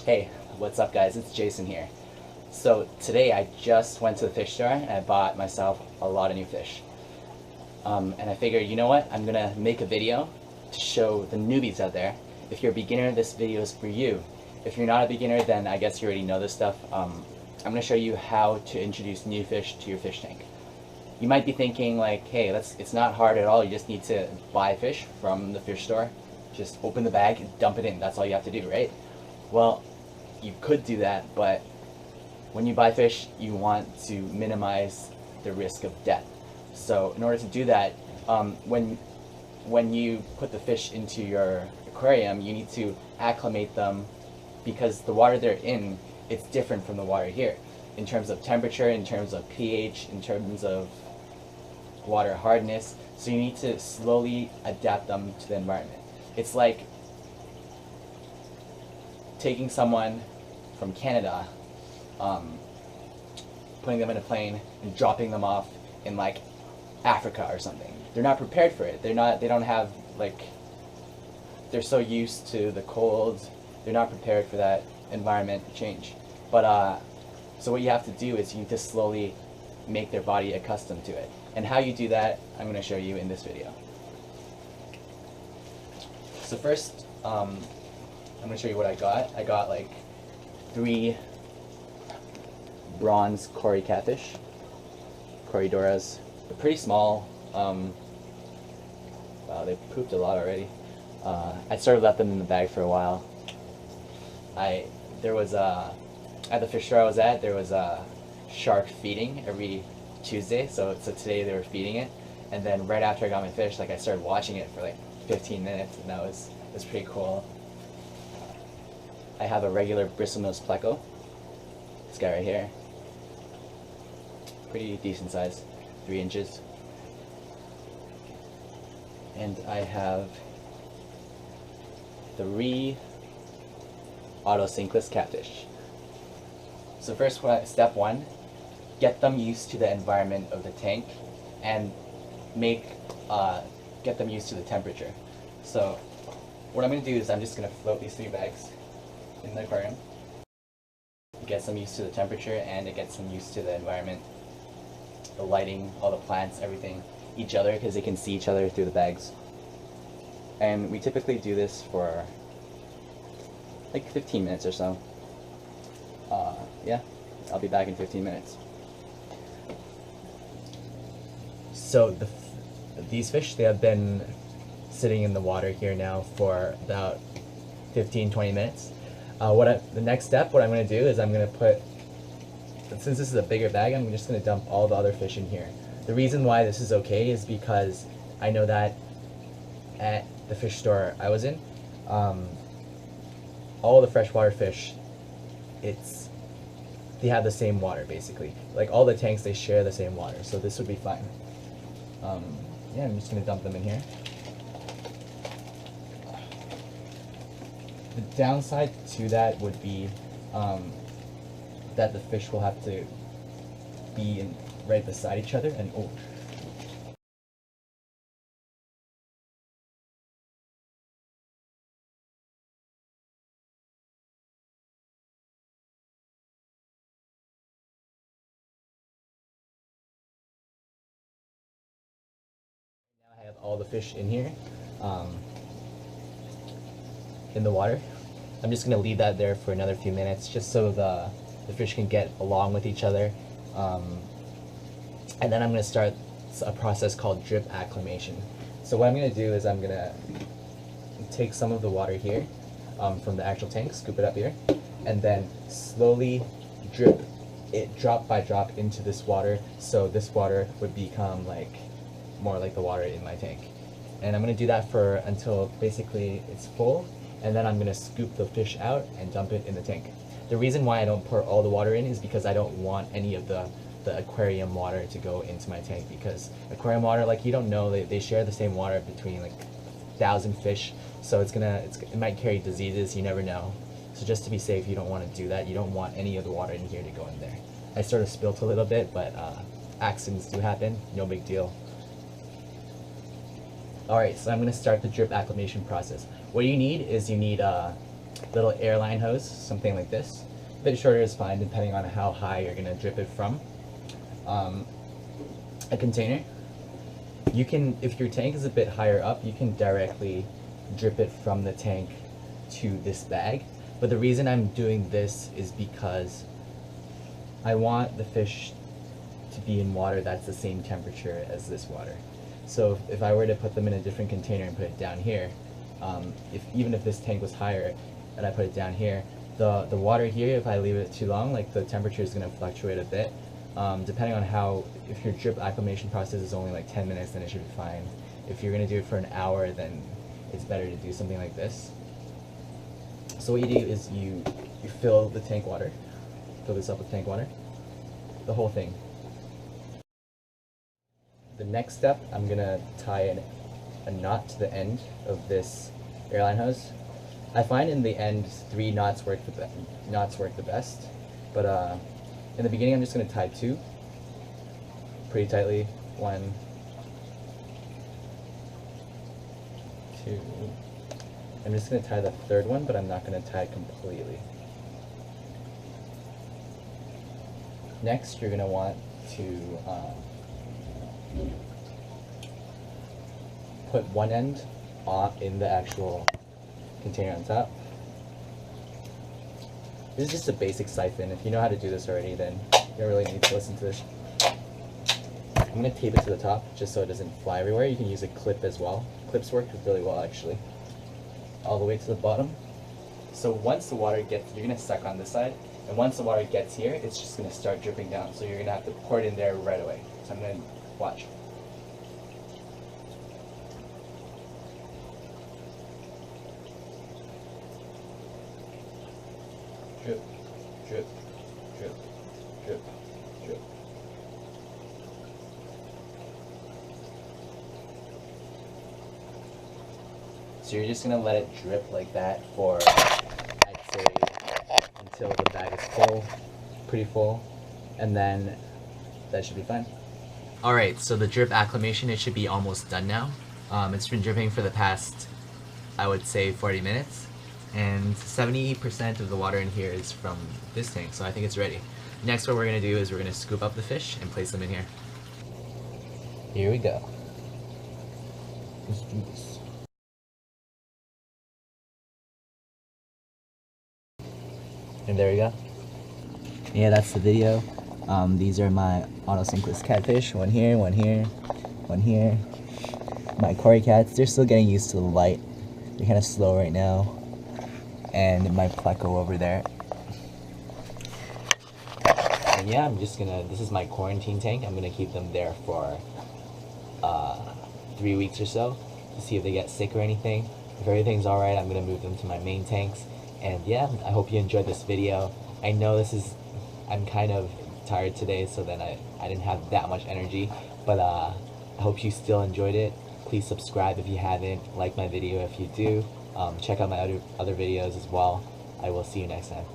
Hey, what's up guys? It's Jason here. So today I just went to the fish store and I bought myself a lot of new fish. And I figured, you know what? I'm gonna make a video to show the newbies out there. If you're a beginner, this video is for you. If you're not a beginner, then I guess you already know this stuff. I'm gonna show you how to introduce new fish to your fish tank. You might be thinking like, hey, it's not hard at all. You just need to buy fish from the fish store. Just open the bag and dump it in. That's all you have to do, right? Well, you could do that, but when you buy fish, you want to minimize the risk of death. So in order to do that, when you put the fish into your aquarium, you need to acclimate them because the water they're in, it's different from the water here in terms of temperature, in terms of pH, in terms of water hardness. So you need to slowly adapt them to the environment. It's like taking someone from Canada, putting them in a plane and dropping them off in like Africa or something. They're not prepared for it. They don't have they're so used to the cold. They're not prepared for that environment change. But so what you have to do is you need to slowly make their body accustomed to it. And how you do that, I'm going to show you in this video. So first, I'm going to show you what I got. I got like 3 bronze Cory catfish, Corydoras. They're pretty small. Wow, they pooped a lot already. I sort of left them in the bag for a while. There was at the fish store I was at, there was a shark feeding every Tuesday, so today they were feeding it, and then right after I got my fish, like I started watching it for like 15 minutes, and that was pretty cool. I have a regular bristlenose pleco, this guy right here, pretty decent size, 3 inches, and I have 3 autosinkless catfish. So first, step 1, get them used to the environment of the tank and get them used to the temperature. So what I'm going to do is I'm just going to float these 3 bags in the aquarium. It gets them used to the temperature and it gets them used to the environment, the lighting, all the plants, everything, each other, because they can see each other through the bags. And we typically do this for like 15 minutes or so. Yeah, I'll be back in 15 minutes. So these fish, they have been sitting in the water here now for about 15-20 minutes. The next step, what I'm going to do is I'm going to put, since this is a bigger bag, I'm just going to dump all the other fish in here. The reason why this is okay is because I know that at the fish store I was in, all the freshwater fish, they have the same water basically. Like all the tanks, they share the same water, so this would be fine. Yeah, I'm just going to dump them in here. The downside to that would be that the fish will have to be right beside each other, and oh. Now I have all the fish in here, in the water. I'm just going to leave that there for another few minutes just so the fish can get along with each other. And then I'm going to start a process called drip acclimation. So what I'm going to do is I'm going to take some of the water here from the actual tank, scoop it up here, and then slowly drip it drop by drop into this water, so this water would become like more like the water in my tank. And I'm going to do that for until basically it's full, and then I'm going to scoop the fish out and dump it in the tank. The reason why I don't pour all the water in is because I don't want any of the aquarium water to go into my tank, because aquarium water, like, you don't know, they share the same water between like 1,000 fish, so it might carry diseases, you never know. So just to be safe, you don't want to do that. You don't want any of the water in here to go in there. I sort of spilt a little bit, but accidents do happen, no big deal. Alright, so I'm going to start the drip acclimation process. What you need is little airline hose, something like this. A bit shorter is fine depending on how high you're gonna drip it from. A container. You can, if your tank is a bit higher up, you can directly drip it from the tank to this bag. But the reason I'm doing this is because I want the fish to be in water that's the same temperature as this water. So if I were to put them in a different container and put it down here, even if this tank was higher and I put it down here, the water here, if I leave it too long, like the temperature is going to fluctuate a bit. Depending on how, if your drip acclimation process is only like 10 minutes, then it should be fine. If you're going to do it for an hour, then it's better to do something like this. So what you do is you fill the tank water, fill this up with tank water, the whole thing. The next step, I'm going to tie a knot to the end of this airline hose. I find in the end 3 knots work the best, but in the beginning I'm just going to tie 2 pretty tightly. 1, 2. I'm just going to tie the 3rd one, but I'm not going to tie it completely. Next, you're going to want to put one end in the actual container on top. This is just a basic siphon. If you know how to do this already, then you don't really need to listen to this. I'm going to tape it to the top just so it doesn't fly everywhere. You can use a clip as well. Clips work really well actually. All the way to the bottom. So once the water gets, you're going to suck on this side, and once the water gets here, it's just going to start dripping down. So you're going to have to pour it in there right away. So I'm going to watch. Drip, drip, drip, drip, drip. So you're just going to let it drip like that for, I'd say, until the bag is full, pretty full, and then that should be fine. Alright, so the drip acclimation, it should be almost done now. It's been dripping for the past, I would say, 40 minutes. And 70% of the water in here is from this tank, so I think it's ready. Next, what we're going to do is we're going to scoop up the fish and place them in here. Here we go. Let's do this. And there we go. Yeah, that's the video. These are my autosinkless catfish. One here, one here, one here. My Cory cats, they're still getting used to the light. They're kind of slow right now. And my pleco over there. And yeah, I'm just gonna, this is my quarantine tank. I'm gonna keep them there for 3 weeks or so to see if they get sick or anything. If everything's alright, I'm gonna move them to my main tanks. And yeah, I hope you enjoyed this video. I know I'm kind of tired today, so then I didn't have that much energy, but I hope you still enjoyed it. Please subscribe if you haven't, like my video if you do. Check out my other videos as well. I will see you next time.